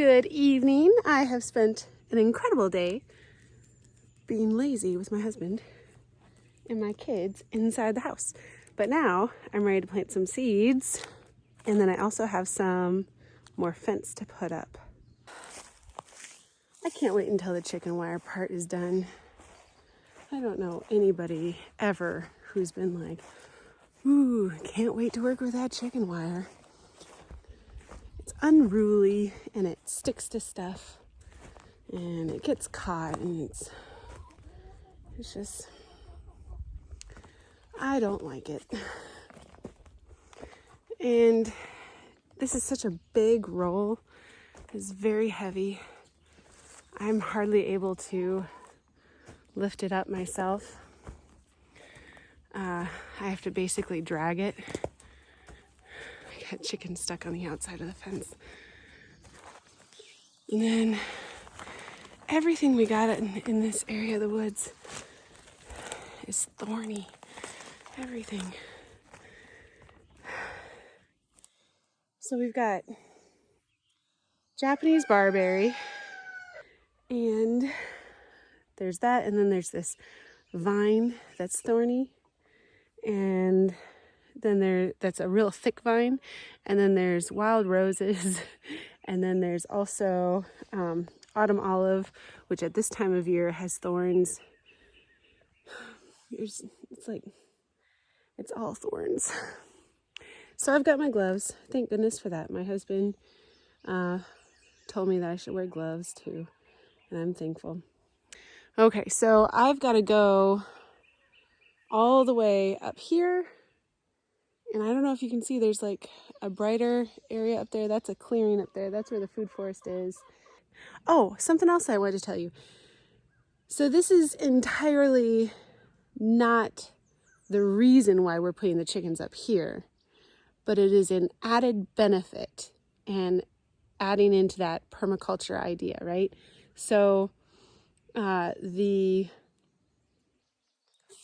Good evening. I have spent an incredible day being lazy with my husband and my kids inside the house. But now I'm ready to plant some seeds, and then I also have some more fence to put up. I can't wait until the chicken wire part is done. I don't know anybody ever who's been like, ooh, can't wait to work with that chicken wire. It's unruly and it sticks to stuff and it gets caught, and it's just, I don't like it. And this is such a big roll. It's very heavy. I'm hardly able to lift it up myself. I have to basically drag it. I got chicken stuck on the outside of the fence. And then everything we got in this area of the woods is thorny. Everything. So we've got Japanese barberry, and there's that, and then there's this vine that's thorny, and then that's a real thick vine, and then there's wild roses, and then there's also autumn olive, which at this time of year has thorns. It's all thorns. So I've got my gloves. Thank goodness for that. My husband told me that I should wear gloves too, and I'm thankful. Okay, so I've got to go all the way up here, and I don't know if you can see, there's like a brighter area up there. That's a clearing up there. That's where the food forest is. Oh, something else I wanted to tell you. So this is entirely not the reason why we're putting the chickens up here, but it is an added benefit and adding into that permaculture idea, right? So the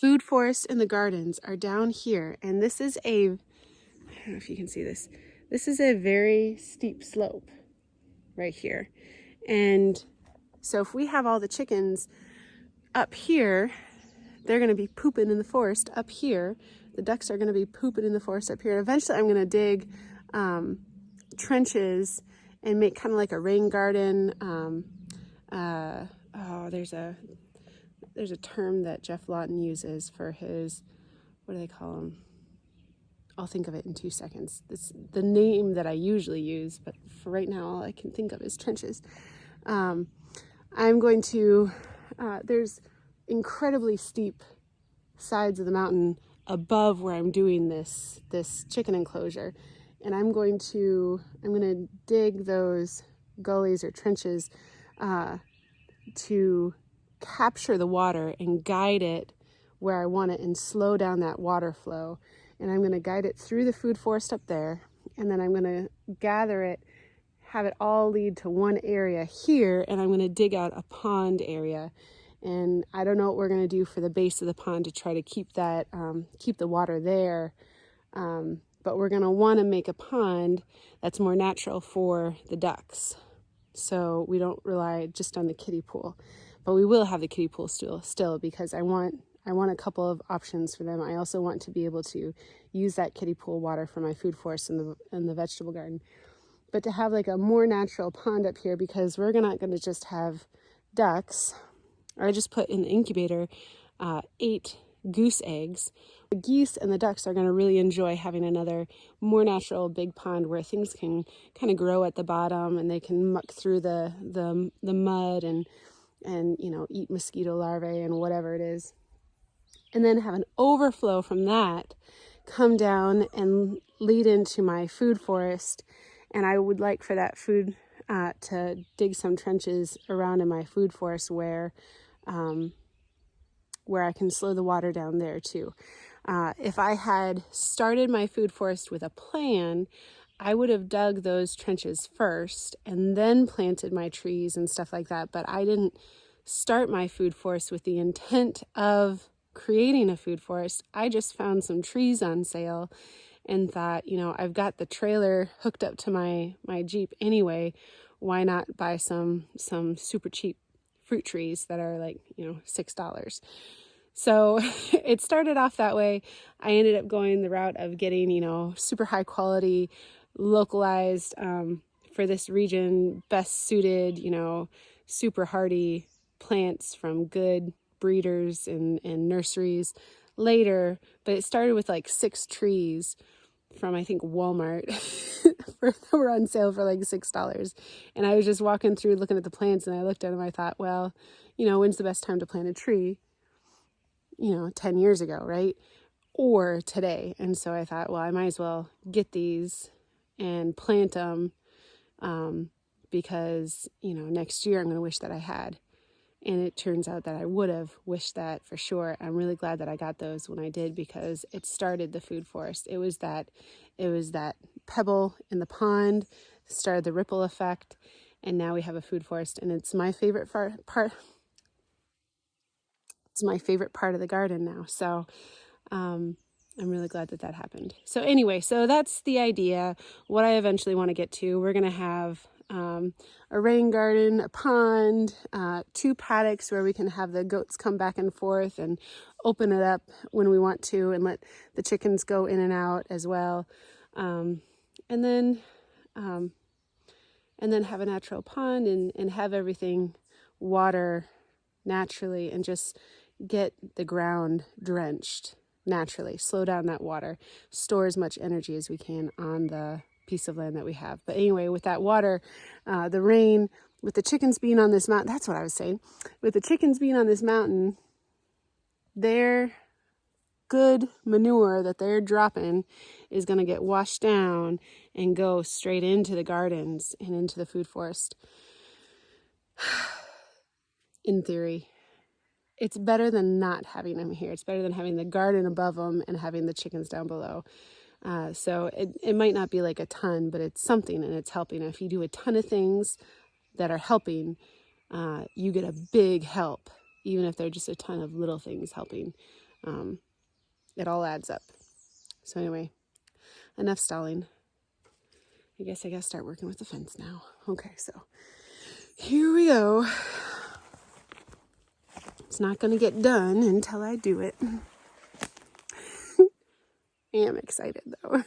food forest and the gardens are down here, and this is I don't know if you can see this. This is a very steep slope right here. And so if we have all the chickens up here, they're going to be pooping in the forest up here. The ducks are going to be pooping in the forest up here. Eventually I'm going to dig trenches and make kind of like a rain garden. There's a term that Jeff Lawton uses for his, what do they call them? I'll think of it in 2 seconds. It's the name that I usually use, but for right now, all I can think of is trenches. I'm going to, there's incredibly steep sides of the mountain above where I'm doing this chicken enclosure. And I'm going to dig those gullies or trenches to capture the water and guide it where I want it and slow down that water flow. And I'm going to guide it through the food forest up there, and then I'm going to gather it, have it all lead to one area here, and I'm going to dig out a pond area. And I don't know what we're going to do for the base of the pond to try to keep that keep the water there, but we're going to want to make a pond that's more natural for the ducks, so we don't rely just on the kiddie pool. But we will have the kiddie pool still because I want a couple of options for them. I also want to be able to use that kiddie pool water for my food forest and the vegetable garden. But to have like a more natural pond up here, because we're not going to just have ducks. I just put in the incubator 8 goose eggs. The geese and the ducks are going to really enjoy having another more natural big pond where things can kind of grow at the bottom, and they can muck through the mud and eat mosquito larvae and whatever it is. And then have an overflow from that come down and lead into my food forest. And I would like for that food to dig some trenches around in my food forest where I can slow the water down there too. If I had started my food forest with a plan, I would have dug those trenches first and then planted my trees and stuff like that. But I didn't start my food forest with the intent of creating a food forest. I just found some trees on sale and thought, I've got the trailer hooked up to my Jeep anyway. why not buy some super cheap fruit trees that are like, $6. So it started off that way. I ended up going the route of getting, super high quality, localized, for this region, best suited, super hardy plants from good breeders and nurseries later. But it started with like 6 trees from, I think, Walmart that were on sale for like $6. And I was just walking through looking at the plants, and I looked at them. I thought, well, when's the best time to plant a tree? 10 years ago, right? Or today. And so I thought, well, I might as well get these and plant them, because, next year I'm going to wish that I had. And it turns out that I would have wished that for sure. I'm really glad that I got those when I did, because it started the food forest. It was that pebble in the pond, started the ripple effect, and now we have a food forest. And it's my favorite part. It's my favorite part of the garden now. So I'm really glad that happened. So anyway, so that's the idea. What I eventually want to get to, we're going to have a rain garden, a pond, 2 paddocks where we can have the goats come back and forth and open it up when we want to, and let the chickens go in and out as well. And then have a natural pond and have everything water naturally, and just get the ground drenched naturally. Slow down that water, store as much energy as we can on the piece of land that we have. But anyway, with that water, the rain, with the chickens being on this mountain, that's what I was saying. With the chickens being on this mountain, their good manure that they're dropping is going to get washed down and go straight into the gardens and into the food forest. In theory, it's better than not having them here. It's better than having the garden above them and having the chickens down below. So it might not be like a ton, but it's something, and it's helping. If you do a ton of things that are helping, you get a big help, even if they're just a ton of little things helping. It all adds up. So anyway, enough stalling. I guess I gotta start working with the fence now. Okay, so here we go. It's not going to get done until I do it. I am excited though.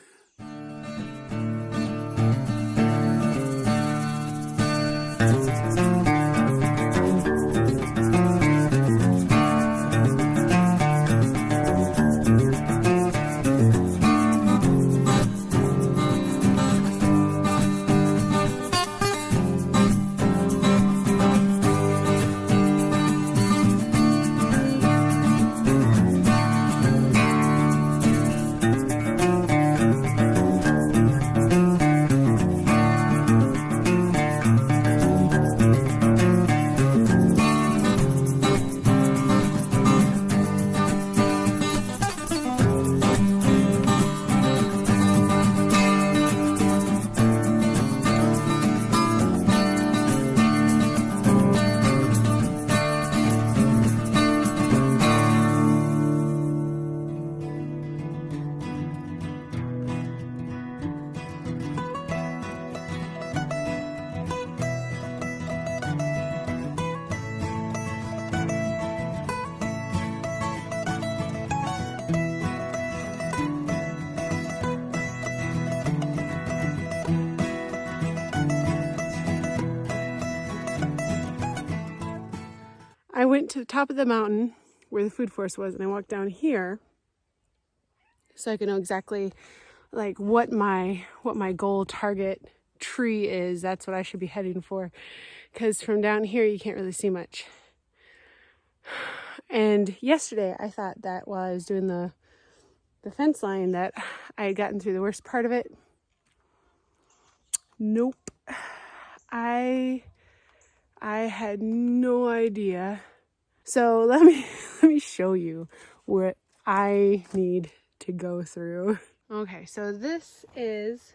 I went to the top of the mountain where the food forest was, and I walked down here so I can know exactly like what my goal target tree is. That's what I should be heading for, because from down here you can't really see much. And yesterday I thought that while I was doing the fence line that I had gotten through the worst part of it. Nope. I had no idea. So let me show you what I need to go through. Okay, so this is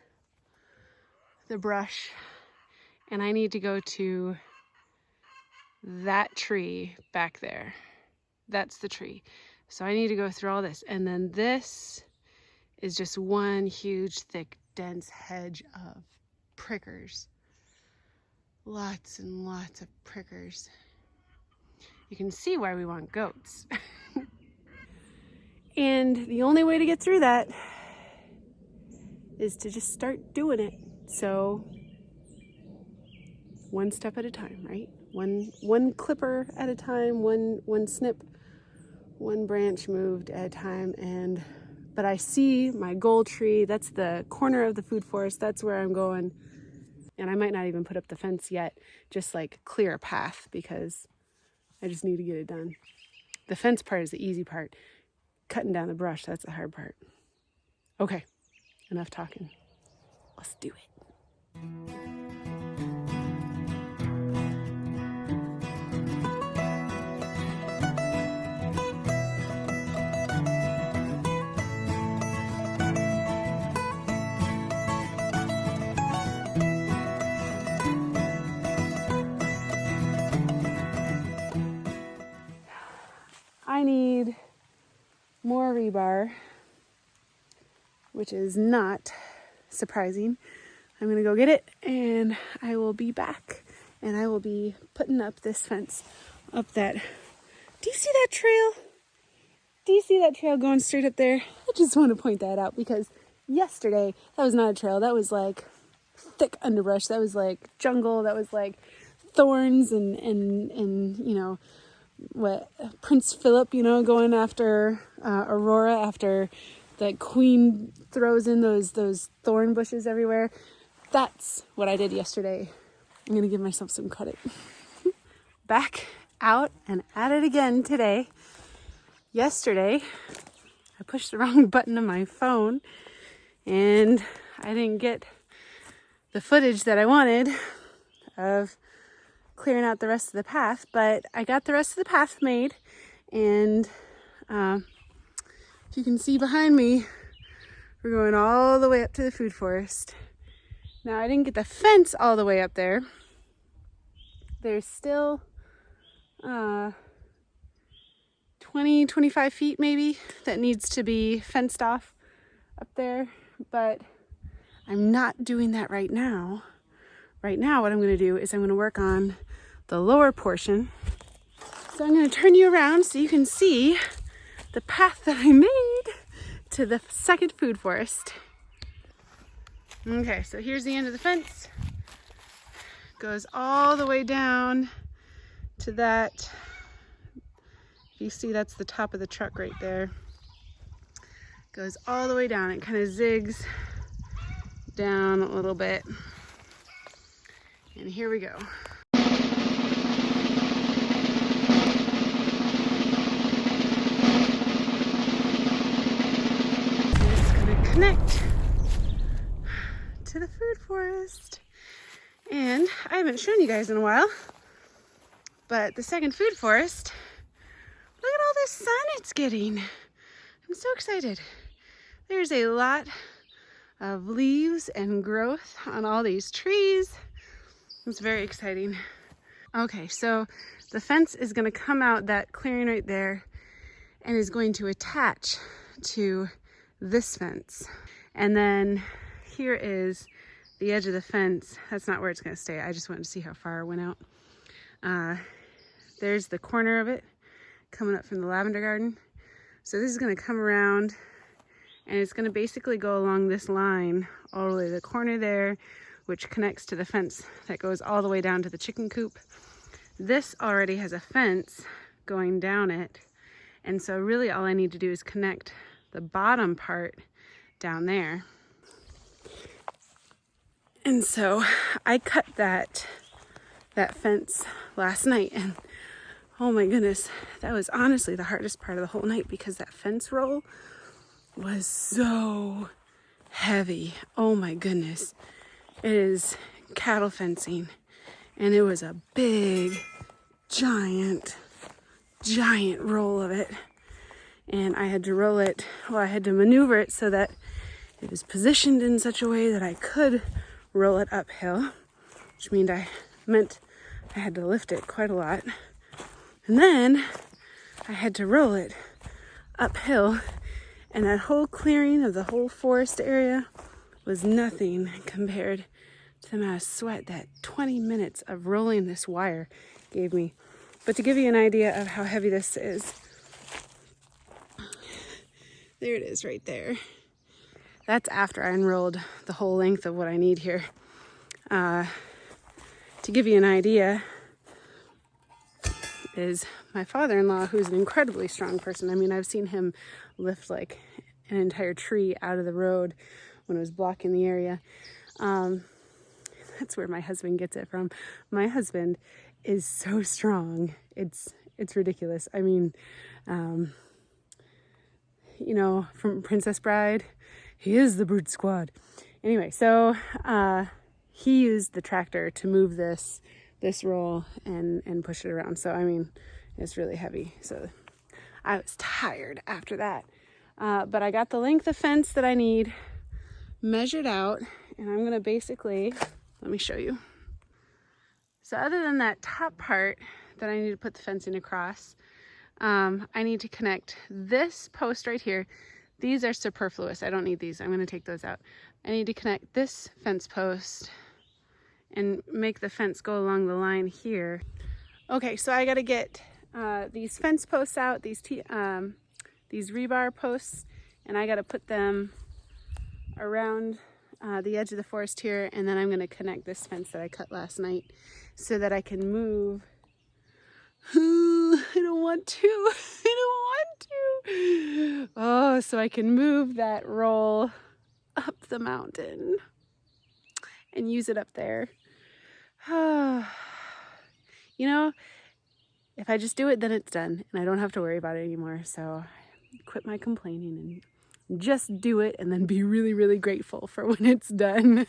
the brush, and I need to go to that tree back there. That's the tree. So I need to go through all this, and then this is just one huge, thick, dense hedge of prickers. Lots and lots of prickers. You can see why we want goats. And the only way to get through that is to just start doing it. So one step at a time, right? One clipper at a time, one snip, one branch moved at a time. But I see my goal tree. That's the corner of the food forest. That's where I'm going. And I might not even put up the fence yet, just like clear a path, because I just need to get it done. The fence part is the easy part. Cutting down the brush, that's the hard part. Okay, enough talking. Let's do it. I need more rebar, which is not surprising. I'm gonna go get it and I will be back and I will be putting up this fence up that. Do you see that trail? Do you see that trail going straight up there? I just want to point that out because yesterday that was not a trail. That was like thick underbrush. That was like jungle. That was like thorns and you know, what Prince Philip, you know, going after Aurora after the queen throws in those thorn bushes everywhere. That's what I did yesterday. I'm gonna give myself some credit. Back out and at it again today. Yesterday, I pushed the wrong button on my phone and I didn't get the footage that I wanted of clearing out the rest of the path, but I got the rest of the path made, and if you can see behind me, we're going all the way up to the food forest. Now I didn't get the fence all the way up there. There's still 20-25 feet maybe that needs to be fenced off up there, but I'm not doing that right now. Right now what I'm going to do is I'm going to work on the lower portion. So I'm going to turn you around so you can see the path that I made to the second food forest. Okay, so here's the end of the fence. Goes all the way down to that. You see that's the top of the truck right there. Goes all the way down. It kind of zigs down a little bit. And here we go. It's gonna connect to the food forest. And I haven't shown you guys in a while, but the second food forest, look at all this sun it's getting. I'm so excited. There's a lot of leaves and growth on all these trees. It's very exciting. Okay, so the fence is going to come out that clearing right there and is going to attach to this fence. And then here is the edge of the fence. That's not where it's going to stay. I just wanted to see how far it went out. There's the corner of it coming up from the lavender garden. So this is going to come around and it's going to basically go along this line all the way to the corner there, which connects to the fence that goes all the way down to the chicken coop. This already has a fence going down it. And so really all I need to do is connect the bottom part down there. And so I cut that fence last night, and oh my goodness, that was honestly the hardest part of the whole night because that fence roll was so heavy. Oh my goodness. It is cattle fencing, and it was a big, giant roll of it. And I had to roll it, well, I had to maneuver it so that it was positioned in such a way that I could roll it uphill, which meant I had to lift it quite a lot. And then I had to roll it uphill, and that whole clearing of the whole forest area was nothing compared the amount of sweat that 20 minutes of rolling this wire gave me. But to give you an idea of how heavy this is, there it is right there. That's after I unrolled the whole length of what I need here. To give you an idea, is my father-in-law, who's an incredibly strong person. I mean, I've seen him lift like an entire tree out of the road when it was blocking the area. That's where my husband gets it from. My husband is so strong. It's ridiculous. I mean, you know, from Princess Bride, he is the brute squad. Anyway, so he used the tractor to move this roll and push it around. So, I mean, it's really heavy. So I was tired after that. But I got the length of fence that I need measured out, and I'm going to basically, let me show you. So other than that top part that I need to put the fencing across, I need to connect this post right here. These are superfluous. I don't need these. I'm going to take those out. I need to connect this fence post and make the fence go along the line here. Okay, so I got to get these fence posts out, these rebar posts, and I got to put them around the edge of the forest here, and then I'm going to connect this fence that I cut last night so that I can move. I don't want to. I don't want to. Oh, so I can move that roll up the mountain and use it up there. You know, if I just do it, then it's done and I don't have to worry about it anymore. So quit my complaining and just do it, and then be really, really grateful for when it's done.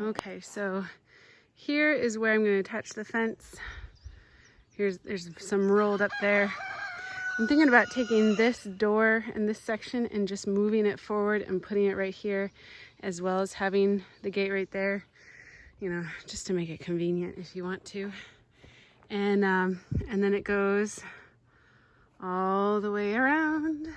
Okay, so here is where I'm going to attach the fence. There's some rolled up there. I'm thinking about taking this door and this section and just moving it forward and putting it right here, as well as having the gate right there, you know, just to make it convenient if you want to. And then it goes all the way around.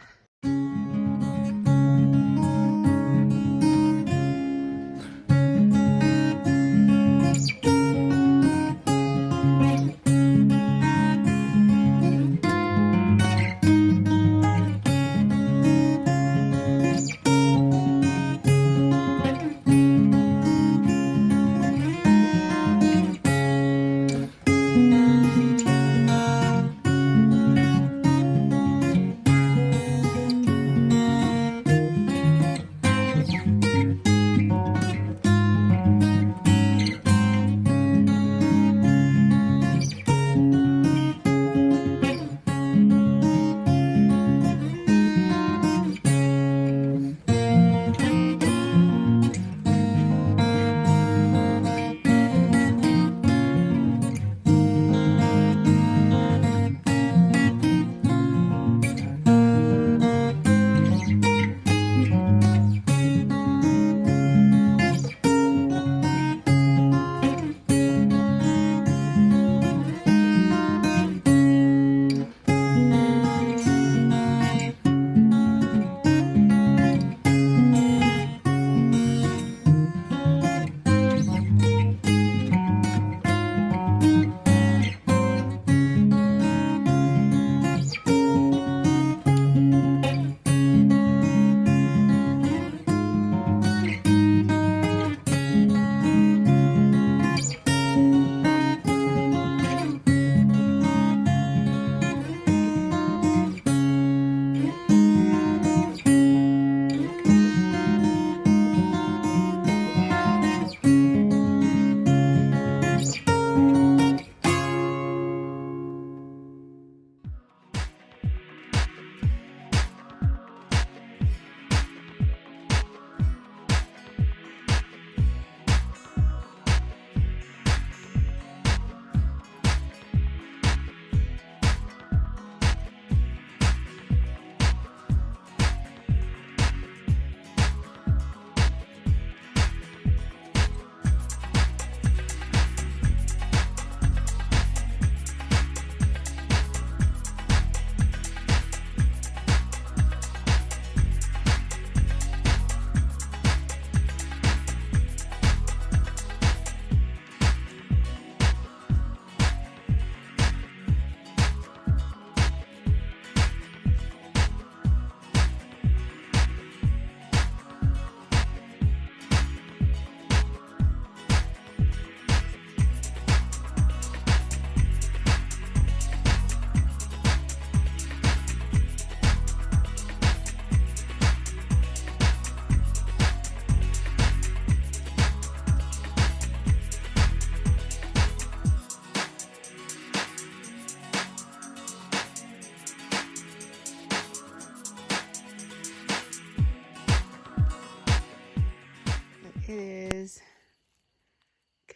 It is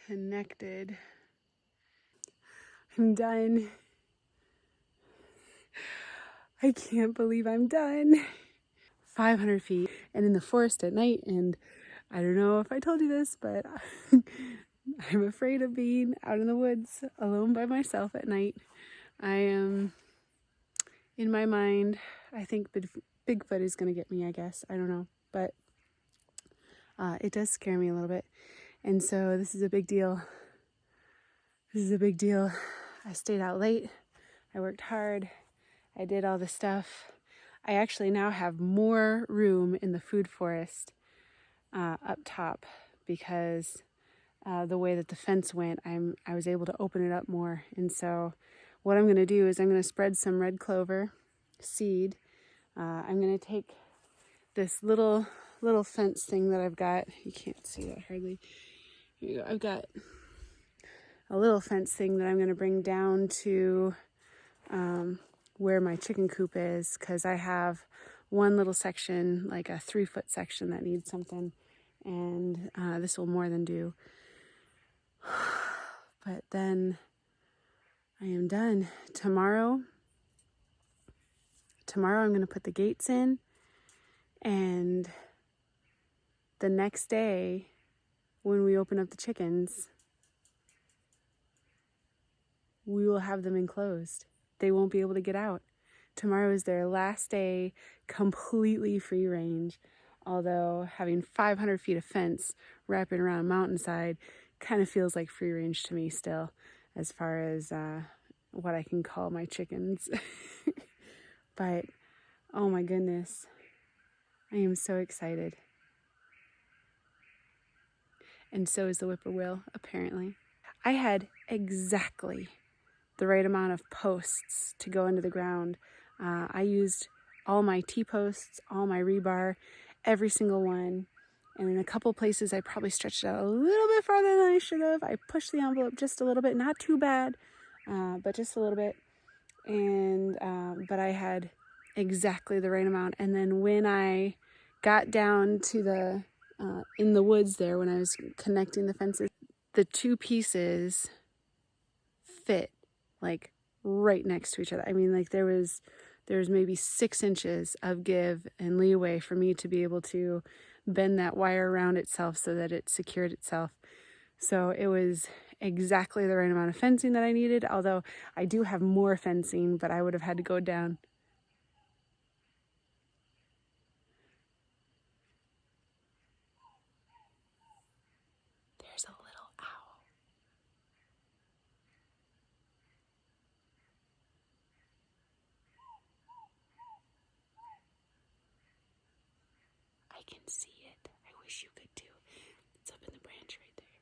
connected. I'm done. I can't believe I'm done. 500 feet and in the forest at night, and I don't know if I told you this, but I'm afraid of being out in the woods alone by myself at night. I am, in my mind, I think Bigfoot is going to get me, I guess. I don't know, but it does scare me a little bit. And so this is a big deal. This is a big deal. I stayed out late. I worked hard. I did all the stuff. I actually now have more room in the food forest up top because the way that the fence went, I was able to open it up more. And so what I'm going to do is I'm going to spread some red clover seed. I'm going to take this little fence thing that I've got. You can't see that hardly. Here you go. I've got a little fence thing that I'm going to bring down to where my chicken coop is, because I have one little section, like a 3-foot section, that needs something, and this will more than do. But then I am done. Tomorrow I'm going to put the gates in, and the next day when we open up the chickens, we will have them enclosed. They won't be able to get out. Tomorrow is their last day, completely free range. Although having 500 feet of fence wrapping around a mountainside kind of feels like free range to me still, as far as what I can call my chickens. But oh my goodness, I am so excited. And so is the whippoorwill, apparently. I had exactly the right amount of posts to go into the ground. I used all my T-posts, all my rebar, every single one. And in a couple places, I probably stretched it out a little bit farther than I should have. I pushed the envelope just a little bit, not too bad, but just a little bit. And but I had exactly the right amount. And then when I got down to the in the woods there, when I was connecting the fences, the two pieces fit like right next to each other. I mean, like there was maybe 6 inches of give and leeway for me to be able to bend that wire around itself so that it secured itself. So it was exactly the right amount of fencing that I needed, although I do have more fencing, but I would have had to go down. There's a little owl. I can see it. I wish you could too. It's up in the branch right there.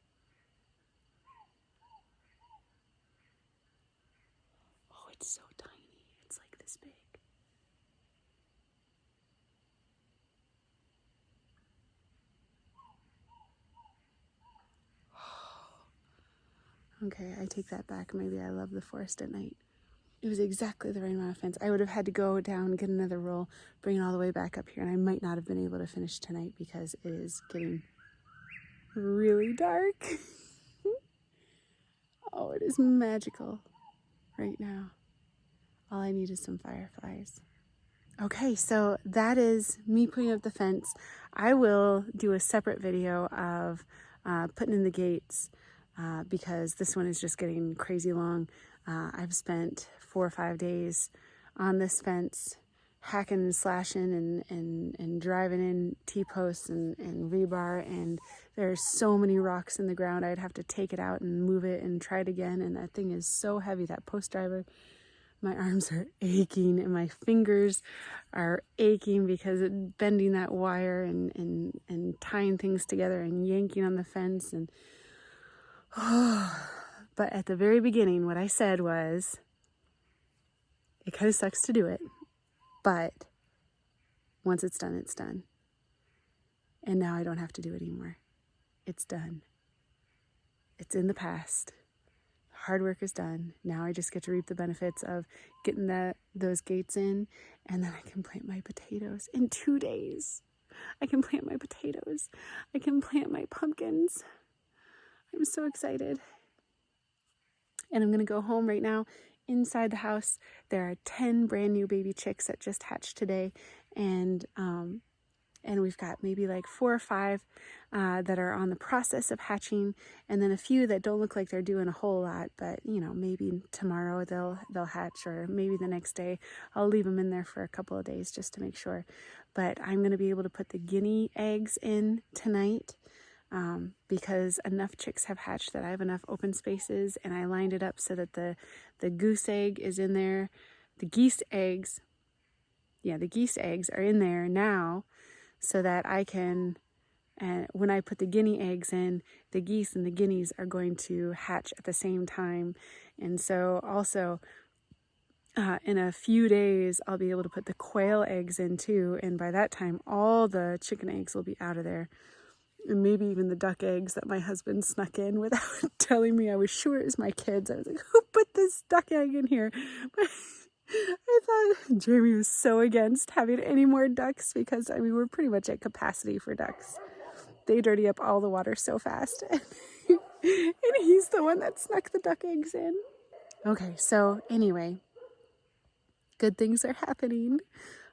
Oh, it's so tiny. It's like this big. Okay, I take that back. Maybe I love the forest at night. It was exactly the right amount of fence. I would have had to go down, get another roll, bring it all the way back up here, and I might not have been able to finish tonight because it is getting really dark. Oh, it is magical right now. All I need is some fireflies. Okay, so that is me putting up the fence. I will do a separate video of putting in the gates because this one is just getting crazy long. I've spent 4 or 5 days on this fence, hacking and slashing and driving in T-posts and rebar, and there's so many rocks in the ground. I'd have to take it out and move it and try it again, and that thing is so heavy, that post driver. My arms are aching and my fingers are aching because of bending that wire and tying things together and yanking on the fence. And but at the very beginning, what I said was, it kind of sucks to do it, but once it's done, it's done. And now I don't have to do it anymore. It's done. It's in the past. Hard work is done. Now I just get to reap the benefits of getting those gates in, and then I can plant my potatoes in 2 days. I can plant my potatoes. I can plant my pumpkins. I'm so excited. And I'm gonna go home right now. Inside the house, there are 10 brand new baby chicks that just hatched today. And we've got maybe like 4 or 5 that are on the process of hatching, and then a few that don't look like they're doing a whole lot, but you know, maybe tomorrow they'll hatch, or maybe the next day. I'll leave them in there for a couple of days just to make sure. But I'm going to be able to put the guinea eggs in tonight because enough chicks have hatched that I have enough open spaces, and I lined it up so that the goose egg is in there. The geese eggs are in there now, so that I can, when I put the guinea eggs in, the geese and the guineas are going to hatch at the same time. And so also in a few days, I'll be able to put the quail eggs in too. And by that time, all the chicken eggs will be out of there. And maybe even the duck eggs that my husband snuck in without telling me. I was sure it was my kids. I was like, who put this duck egg in here? But I thought Jamie was so against having any more ducks because, I mean, we're pretty much at capacity for ducks. They dirty up all the water so fast. And he's the one that snuck the duck eggs in. Okay, so anyway, good things are happening.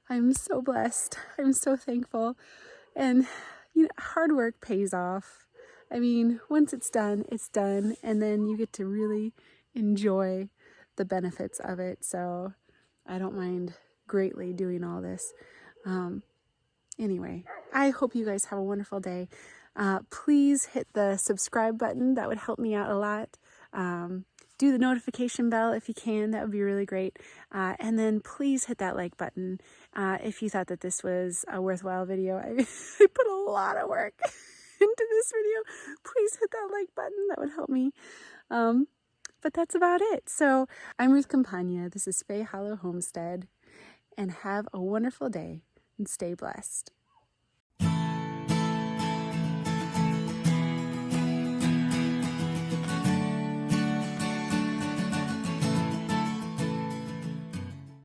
I'm so blessed. I'm so thankful. And, you know, hard work pays off. I mean, once it's done, and then you get to really enjoy the benefits of it. So I don't mind greatly doing all this. Anyway, I hope you guys have a wonderful day. Please hit the subscribe button. That would help me out a lot. Do the notification bell if you can. That would be really great. And then please hit that like button if you thought that this was a worthwhile video. I put a lot of work into this video. Please hit that like button. That would help me. But that's about it. So I'm Ruth Campagna. This is Fae Hollow Homestead. And have a wonderful day and stay blessed.